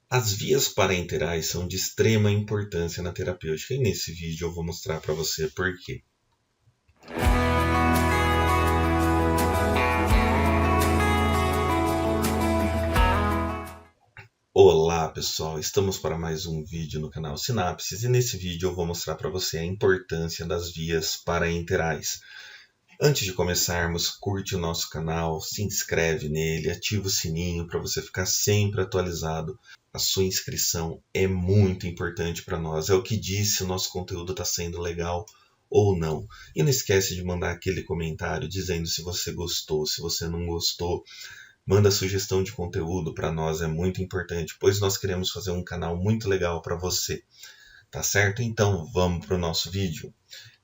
As vias parenterais são de extrema importância na terapêutica e nesse vídeo eu vou mostrar para você por quê. Olá pessoal, estamos para mais um vídeo no canal Sinapses e nesse vídeo eu vou mostrar para você a importância das vias parenterais. Antes de começarmos, curte o nosso canal, se inscreve nele, ativa o sininho para você ficar sempre atualizado. A sua inscrição é muito importante para nós, é o que diz se o nosso conteúdo está sendo legal ou não. E não esquece de mandar aquele comentário dizendo se você gostou, se você não gostou. Manda sugestão de conteúdo, para nós é muito importante, pois nós queremos fazer um canal muito legal para você. Tá certo? Então vamos para o nosso vídeo.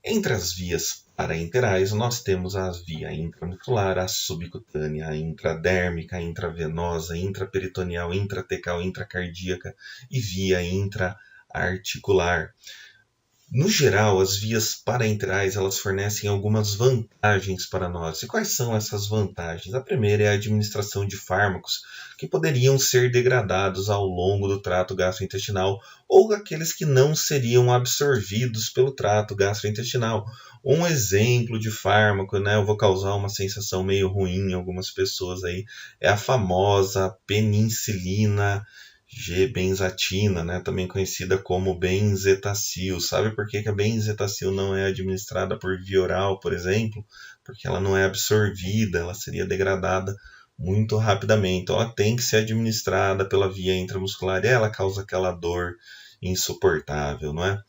Entre as vias parenterais, nós temos a via intramuscular, a subcutânea, a intradérmica, a intravenosa, intraperitoneal, intratecal, intracardíaca e via intraarticular. No geral, as vias parenterais elas fornecem algumas vantagens para nós. E quais são essas vantagens? A primeira é a administração de fármacos que poderiam ser degradados ao longo do trato gastrointestinal ou aqueles que não seriam absorvidos pelo trato gastrointestinal. Um exemplo de fármaco, eu vou causar uma sensação meio ruim em algumas pessoas aí, é a famosa penicilina G-benzatina, também conhecida como benzetacil. Sabe por que a benzetacil não é administrada por via oral, por exemplo? Porque ela não é absorvida, ela seria degradada muito rapidamente. Então ela tem que ser administrada pela via intramuscular e ela causa aquela dor insuportável, não é?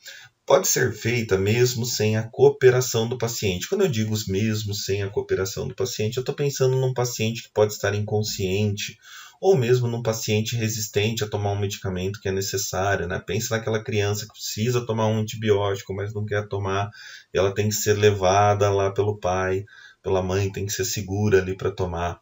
Pode ser feita mesmo sem a cooperação do paciente. Quando eu digo mesmo sem a cooperação do paciente, eu estou pensando num paciente que pode estar inconsciente ou mesmo num paciente resistente a tomar um medicamento que é necessário, Pensa naquela criança que precisa tomar um antibiótico, mas não quer tomar, e ela tem que ser levada lá pelo pai, pela mãe, tem que ser segura ali para tomar.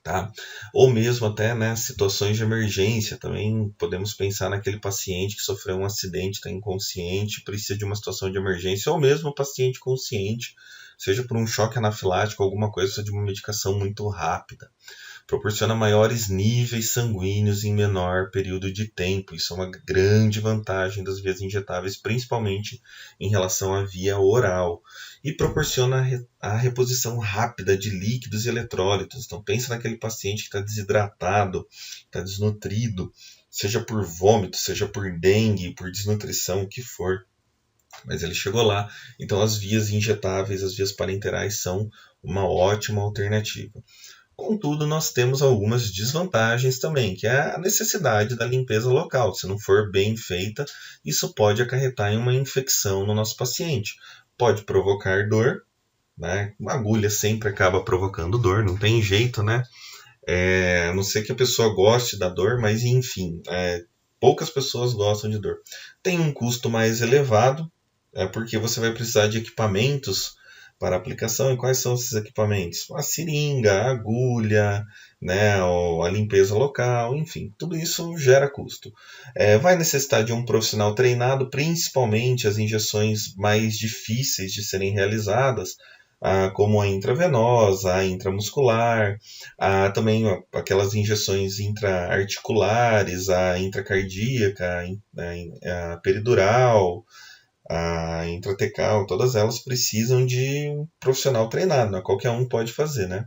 Tá? Ou mesmo até situações de emergência, também podemos pensar naquele paciente que sofreu um acidente, está inconsciente, precisa de uma situação de emergência, ou mesmo o paciente consciente, seja por um choque anafilático, alguma coisa de uma medicação muito rápida. Proporciona maiores níveis sanguíneos em menor período de tempo. Isso é uma grande vantagem das vias injetáveis, principalmente em relação à via oral. E proporciona a reposição rápida de líquidos e eletrólitos. Então pensa naquele paciente que está desidratado, está desnutrido, seja por vômito, seja por dengue, por desnutrição, o que for. Mas ele chegou lá. Então as vias injetáveis, as vias parenterais são uma ótima alternativa. Contudo, nós temos algumas desvantagens também, que é a necessidade da limpeza local. Se não for bem feita, isso pode acarretar em uma infecção no nosso paciente. Pode provocar dor, Uma agulha sempre acaba provocando dor, não tem jeito, A não ser que a pessoa goste da dor, mas enfim, poucas pessoas gostam de dor. Tem um custo mais elevado, porque você vai precisar de equipamentos para aplicação. E quais são esses equipamentos? A seringa, a agulha, a limpeza local, enfim, tudo isso gera custo. Vai necessitar de um profissional treinado, principalmente as injeções mais difíceis de serem realizadas, como a intravenosa, a intramuscular, também aquelas injeções intraarticulares, a intracardíaca, a peridural, a intratecal, todas elas precisam de um profissional treinado, qualquer um pode fazer,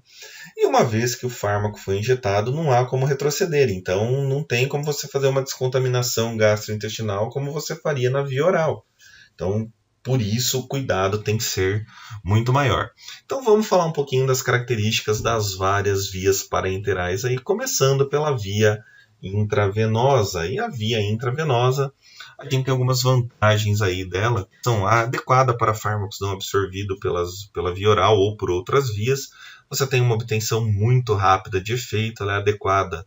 E uma vez que o fármaco foi injetado, não há como retroceder, então não tem como você fazer uma descontaminação gastrointestinal como você faria na via oral. Então, por isso, o cuidado tem que ser muito maior. Então, vamos falar um pouquinho das características das várias vias parenterais, aí, começando pela via intravenosa. E a via intravenosa, a gente tem algumas vantagens aí dela. São adequada para fármacos não absorvidos pela via oral ou por outras vias. Você tem uma obtenção muito rápida de efeito, ela é adequada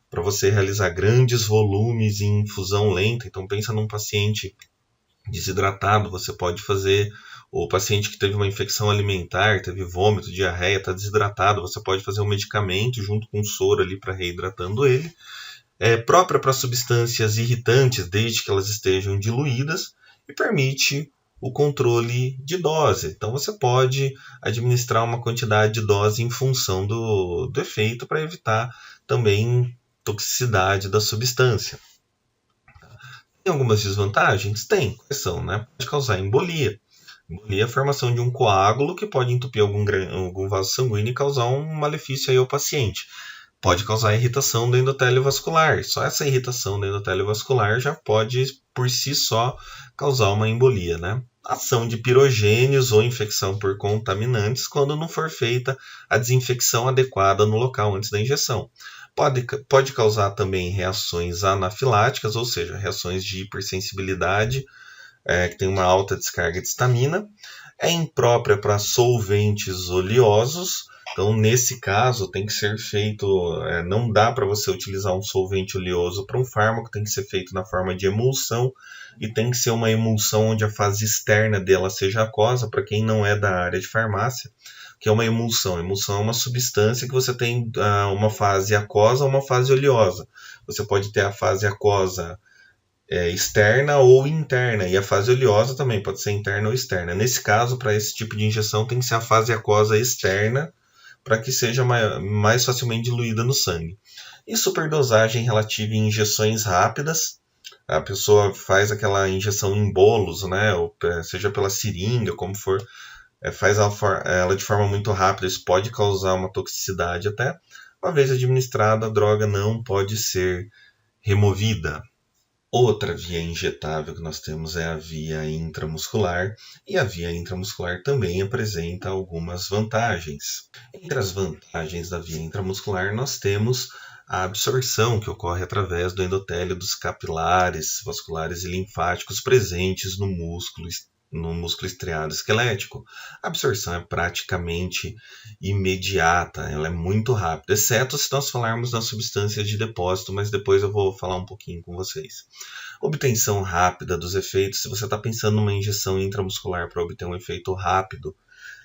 para você realizar grandes volumes em infusão lenta. Então pensa num paciente desidratado, você pode fazer, o paciente que teve uma infecção alimentar, teve vômito, diarreia, está desidratado, você pode fazer um medicamento junto com soro ali para reidratando ele. É própria para substâncias irritantes, desde que elas estejam diluídas, e permite o controle de dose. Então você pode administrar uma quantidade de dose em função do efeito para evitar também toxicidade da substância. Tem algumas desvantagens? Tem. Quais são, né? Pode causar embolia. Embolia é a formação de um coágulo que pode entupir algum vaso sanguíneo e causar um malefício aí ao paciente. Pode causar irritação do endotélio vascular. Só essa irritação do endotélio vascular já pode, por si só, causar uma embolia, né? Ação de pirogênios ou infecção por contaminantes quando não for feita a desinfecção adequada no local antes da injeção. Pode causar também reações anafiláticas, ou seja, reações de hipersensibilidade, que tem uma alta descarga de histamina. É imprópria para solventes oleosos. Então, nesse caso, tem que ser feito, não dá para você utilizar um solvente oleoso para um fármaco, tem que ser feito na forma de emulsão, e tem que ser uma emulsão onde a fase externa dela seja aquosa. Para quem não é da área de farmácia, que é uma emulsão. Emulsão é uma substância que você tem uma fase aquosa ou uma fase oleosa. Você pode ter a fase aquosa externa ou interna, e a fase oleosa também pode ser interna ou externa. Nesse caso, para esse tipo de injeção, tem que ser a fase aquosa externa, para que seja mais facilmente diluída no sangue. E superdosagem relativa em injeções rápidas. A pessoa faz aquela injeção em bolos, né? Ou seja pela seringa, como for, faz ela de forma muito rápida. Isso pode causar uma toxicidade até. Uma vez administrada, a droga não pode ser removida. Outra via injetável que nós temos é a via intramuscular, e a via intramuscular também apresenta algumas vantagens. Entre as vantagens da via intramuscular, nós temos a absorção, que ocorre através do endotélio dos capilares vasculares e linfáticos presentes no músculo estriado esquelético. A absorção é praticamente imediata, ela é muito rápida, exceto se nós falarmos das substâncias de depósito, mas depois eu vou falar um pouquinho com vocês. Obtenção rápida dos efeitos. Se você está pensando numa injeção intramuscular para obter um efeito rápido,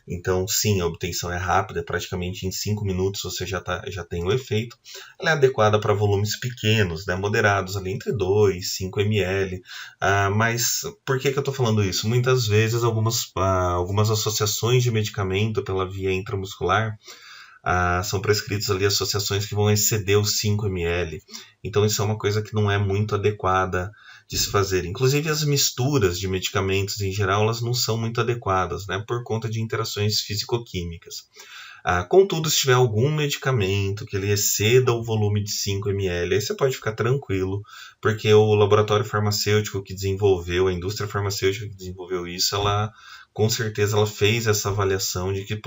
então sim, a obtenção é rápida, praticamente em 5 minutos você já tem o efeito. Ela é adequada para volumes pequenos, né, moderados, ali entre 2 e 5 ml. Mas por que eu estou falando isso? Muitas vezes algumas associações de medicamento pela via intramuscular são prescritos ali associações que vão exceder os 5 ml. Então isso é uma coisa que não é muito adequada de se fazer. Inclusive as misturas de medicamentos em geral, elas não são muito adequadas, né, por conta de interações físico-químicas. Contudo, se tiver algum medicamento que ele exceda o volume de 5 ml, aí você pode ficar tranquilo, porque o laboratório farmacêutico que desenvolveu, a indústria farmacêutica que desenvolveu isso, com certeza ela fez essa avaliação de que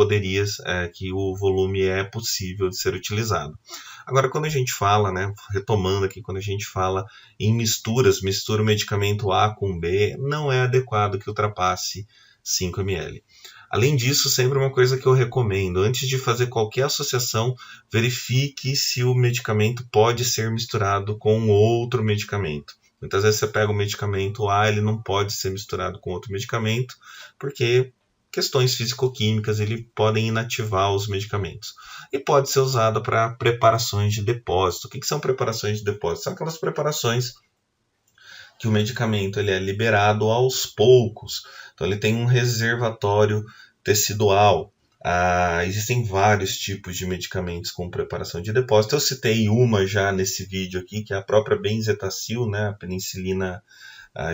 que o volume é possível de ser utilizado. Agora, quando a gente fala, né, retomando aqui, quando a gente fala em mistura o medicamento A com B, não é adequado que ultrapasse 5 ml. Além disso, sempre uma coisa que eu recomendo, antes de fazer qualquer associação, verifique se o medicamento pode ser misturado com outro medicamento. Muitas vezes você pega o medicamento A, ele não pode ser misturado com outro medicamento, porque questões físico-químicas podem inativar os medicamentos. E pode ser usado para preparações de depósito. O que são preparações de depósito? São aquelas preparações que o medicamento ele é liberado aos poucos. Então ele tem um reservatório tecidual. Existem vários tipos de medicamentos com preparação de depósito. Eu citei uma já nesse vídeo aqui, que é a própria benzetacil, né? A penicilina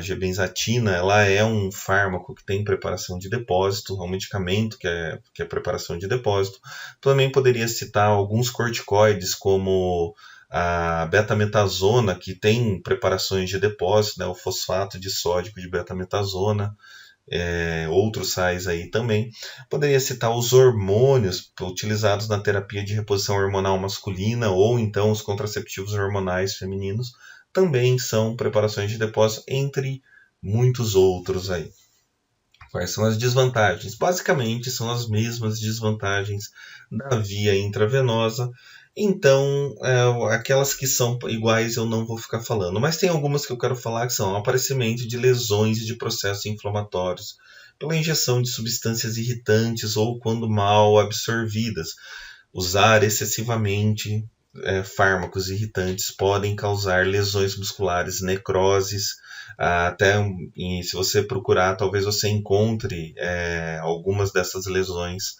G-benzatina. Ela é um fármaco que tem preparação de depósito, é um medicamento que é preparação de depósito. Também poderia citar alguns corticoides, como a betametasona, que tem preparações de depósito, né? O fosfato de sódico de betametasona. Outros sais aí também. Poderia citar os hormônios utilizados na terapia de reposição hormonal masculina, ou então os contraceptivos hormonais femininos, também são preparações de depósito, entre muitos outros aí. Quais são as desvantagens? Basicamente são as mesmas desvantagens da via intravenosa. Então, aquelas que são iguais eu não vou ficar falando, mas tem algumas que eu quero falar, que são o aparecimento de lesões e de processos inflamatórios pela injeção de substâncias irritantes ou quando mal absorvidas. Usar excessivamente fármacos irritantes podem causar lesões musculares, necroses, se você procurar, talvez você encontre algumas dessas lesões.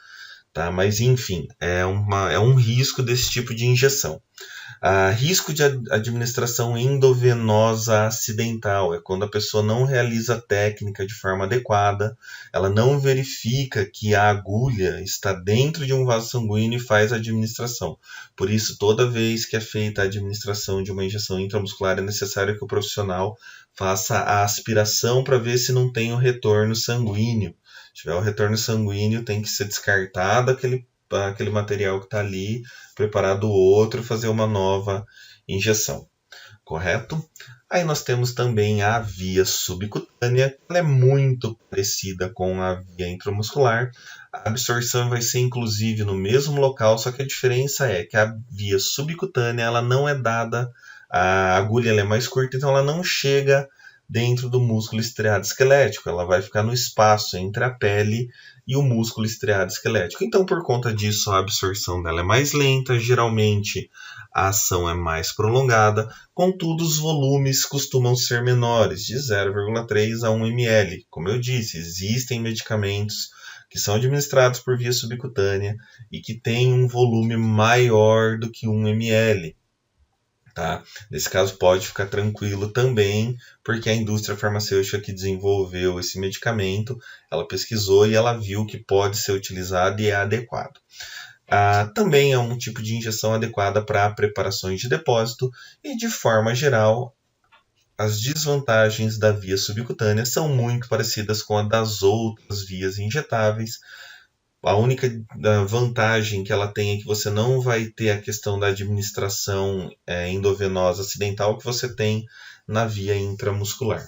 Tá? Mas enfim, é um risco desse tipo de injeção. Risco de administração endovenosa acidental é quando a pessoa não realiza a técnica de forma adequada, ela não verifica que a agulha está dentro de um vaso sanguíneo e faz a administração. Por isso, toda vez que é feita a administração de uma injeção intramuscular, é necessário que o profissional faça a aspiração para ver se não tem o retorno sanguíneo. Se tiver o retorno sanguíneo, tem que ser descartado aquele material que está ali, preparado outro, fazer uma nova injeção, correto? Aí nós temos também a via subcutânea, ela é muito parecida com a via intramuscular, a absorção vai ser inclusive no mesmo local, só que a diferença é que a via subcutânea ela não é dada, a agulha ela é mais curta, então ela não chega dentro do músculo estriado esquelético, ela vai ficar no espaço entre a pele e o músculo estriado esquelético. Então, por conta disso, a absorção dela é mais lenta, geralmente a ação é mais prolongada, contudo, os volumes costumam ser menores, de 0,3 a 1 ml. Como eu disse, existem medicamentos que são administrados por via subcutânea e que têm um volume maior do que 1 ml. Tá? Nesse caso pode ficar tranquilo também, porque a indústria farmacêutica que desenvolveu esse medicamento, ela pesquisou e ela viu que pode ser utilizado e é adequado. Também é um tipo de injeção adequada para preparações de depósito e, de forma geral, as desvantagens da via subcutânea são muito parecidas com a das outras vias injetáveis. A única vantagem que ela tem é que você não vai ter a questão da administração endovenosa acidental que você tem na via intramuscular.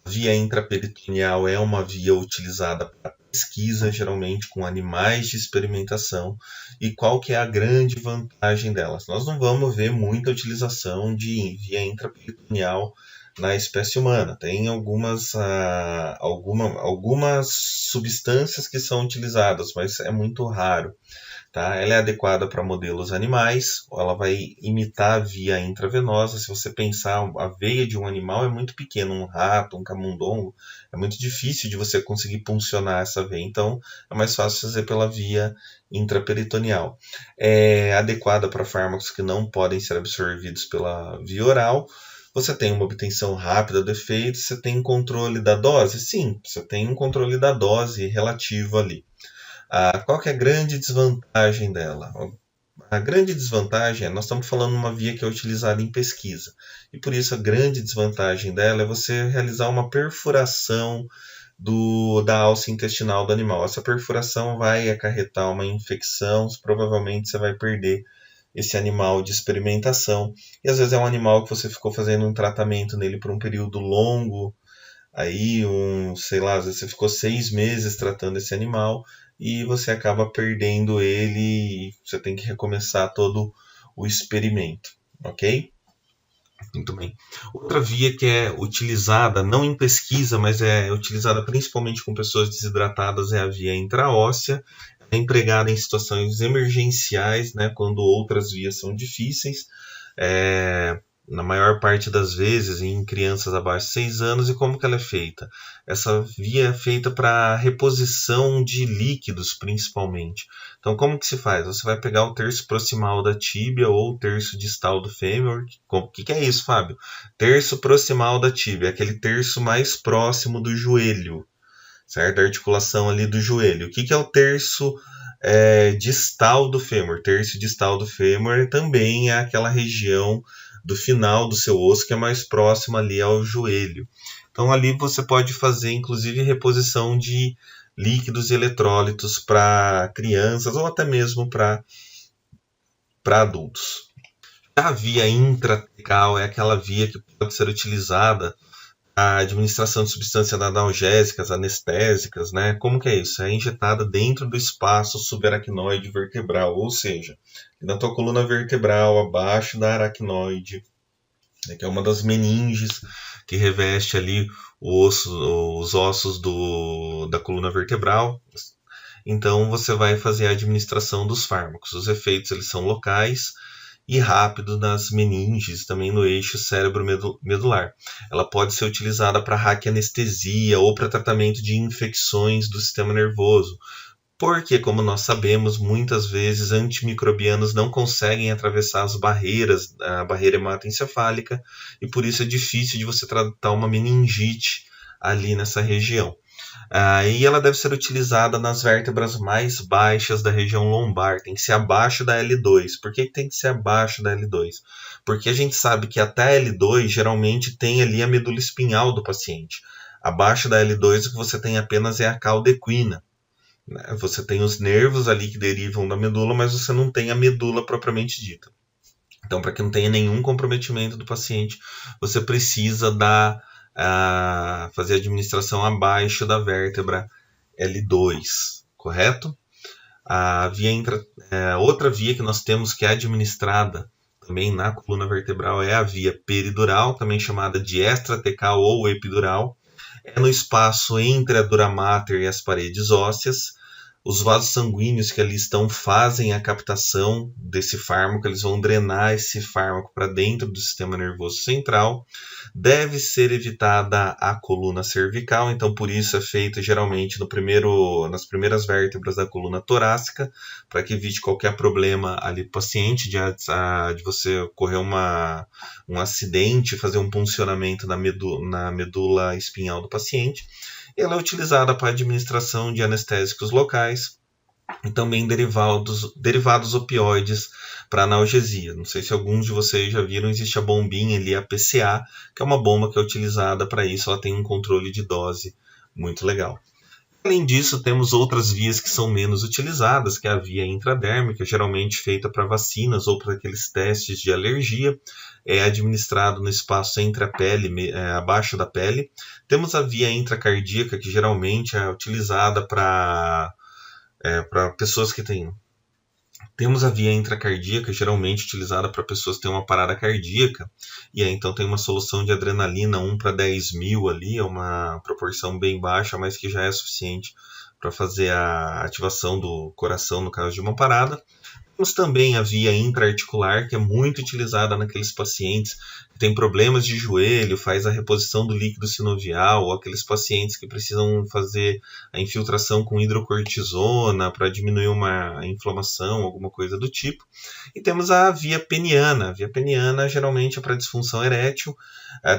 A via intraperitoneal é uma via utilizada para pesquisa, geralmente com animais de experimentação. E qual que é a grande vantagem delas? Nós não vamos ver muita utilização de via intraperitoneal na espécie humana. Tem algumas substâncias que são utilizadas, mas é muito raro. Tá? Ela é adequada para modelos animais, ela vai imitar a via intravenosa. Se você pensar, a veia de um animal é muito pequena, um rato, um camundongo, é muito difícil de você conseguir puncionar essa veia, então é mais fácil fazer pela via intraperitoneal. É adequada para fármacos que não podem ser absorvidos pela via oral. Você tem uma obtenção rápida do efeito, você tem controle da dose? Sim, você tem um controle da dose relativo ali. Qual que é a grande desvantagem dela? A grande desvantagem é, nós estamos falando de uma via que é utilizada em pesquisa, e por isso a grande desvantagem dela é você realizar uma perfuração da alça intestinal do animal. Essa perfuração vai acarretar uma infecção, provavelmente você vai perder esse animal de experimentação. E às vezes é um animal que você ficou fazendo um tratamento nele por um período longo, aí às vezes você ficou 6 meses tratando esse animal e você acaba perdendo ele e você tem que recomeçar todo o experimento, ok? Muito bem. Outra via que é utilizada, não em pesquisa, mas é utilizada principalmente com pessoas desidratadas, é a via intraóssea. É empregada em situações emergenciais, né, quando outras vias são difíceis, na maior parte das vezes em crianças abaixo de 6 anos. E como que ela é feita? Essa via é feita para reposição de líquidos, principalmente. Então, como que se faz? Você vai pegar o terço proximal da tíbia ou o terço distal do fêmur. O que é isso, Fábio? Terço proximal da tíbia, aquele terço mais próximo do joelho, certo? A articulação ali do joelho. O que é o terço distal do fêmur? Terço distal do fêmur também é aquela região do final do seu osso que é mais próxima ali ao joelho. Então ali você pode fazer inclusive reposição de líquidos e eletrólitos para crianças ou até mesmo para adultos. A via intratecal é aquela via que pode ser utilizada a administração de substâncias analgésicas, anestésicas, né? Como que é isso? É injetada dentro do espaço subaracnoide vertebral, ou seja, na tua coluna vertebral, abaixo da aracnoide, que é uma das meninges que reveste ali os ossos da coluna vertebral. Então você vai fazer a administração dos fármacos. Os efeitos eles são locais e rápido nas meninges, também no eixo cérebro-medular. Ela pode ser utilizada para raquianestesia ou para tratamento de infecções do sistema nervoso. porque, como nós sabemos, muitas vezes antimicrobianos não conseguem atravessar as barreiras, a barreira hematoencefálica, e por isso é difícil de você tratar uma meningite ali nessa região. E ela deve ser utilizada nas vértebras mais baixas da região lombar, tem que ser abaixo da L2. Por que tem que ser abaixo da L2? Porque a gente sabe que até a L2 geralmente tem ali a medula espinhal do paciente. Abaixo da L2 o que você tem apenas é a cauda equina. Você tem os nervos ali que derivam da medula, mas você não tem a medula propriamente dita. Então, para que não tenha nenhum comprometimento do paciente, você precisa fazer a administração abaixo da vértebra L2, correto? Outra via que nós temos que é administrada também na coluna vertebral é a via peridural, também chamada de extratecal ou epidural. É no espaço entre a dura mater e as paredes ósseas. Os vasos sanguíneos que ali estão fazem a captação desse fármaco, eles vão drenar esse fármaco para dentro do sistema nervoso central. Deve ser evitada a coluna cervical, então por isso é feito geralmente nas primeiras vértebras da coluna torácica, para que evite qualquer problema ali do paciente, de você ocorrer um acidente, fazer um puncionamento na medula espinhal do paciente. Ela é utilizada para administração de anestésicos locais e também derivados opioides para analgesia. Não sei se alguns de vocês já viram, existe a bombinha ali, a PCA, que é uma bomba que é utilizada para isso, ela tem um controle de dose muito legal. Além disso, temos outras vias que são menos utilizadas, que é a via intradérmica, geralmente feita para vacinas ou para aqueles testes de alergia, é administrado no espaço entre a pele, abaixo da pele. Temos a via intracardíaca, que geralmente é utilizada para pessoas que têm... Temos a via intracardíaca, geralmente utilizada para pessoas que têm uma parada cardíaca, e aí então tem uma solução de adrenalina 1 para 10 mil ali, é uma proporção bem baixa, mas que já é suficiente para fazer a ativação do coração no caso de uma parada. Temos também a via intraarticular, que é muito utilizada naqueles pacientes que têm problemas de joelho, faz a reposição do líquido sinovial, ou aqueles pacientes que precisam fazer a infiltração com hidrocortisona para diminuir uma inflamação, alguma coisa do tipo. E temos a via peniana. A via peniana geralmente é para disfunção erétil.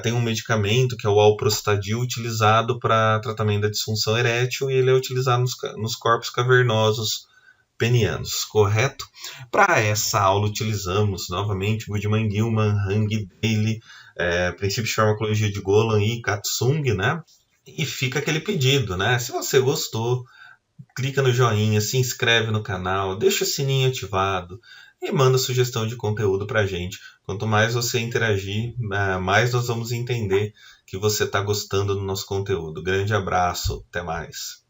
Tem um medicamento que é o alprostadil, utilizado para tratamento da disfunção erétil, e ele é utilizado nos corpos cavernosos penianos, correto? Para essa aula utilizamos novamente Budman-Gilman, Hang, Daly, princípios de farmacologia de Golan e Katsung, né? E fica aquele pedido, né? Se você gostou, clica no joinha, se inscreve no canal, deixa o sininho ativado e manda sugestão de conteúdo para a gente. Quanto mais você interagir, mais nós vamos entender que você está gostando do nosso conteúdo. Grande abraço, até mais!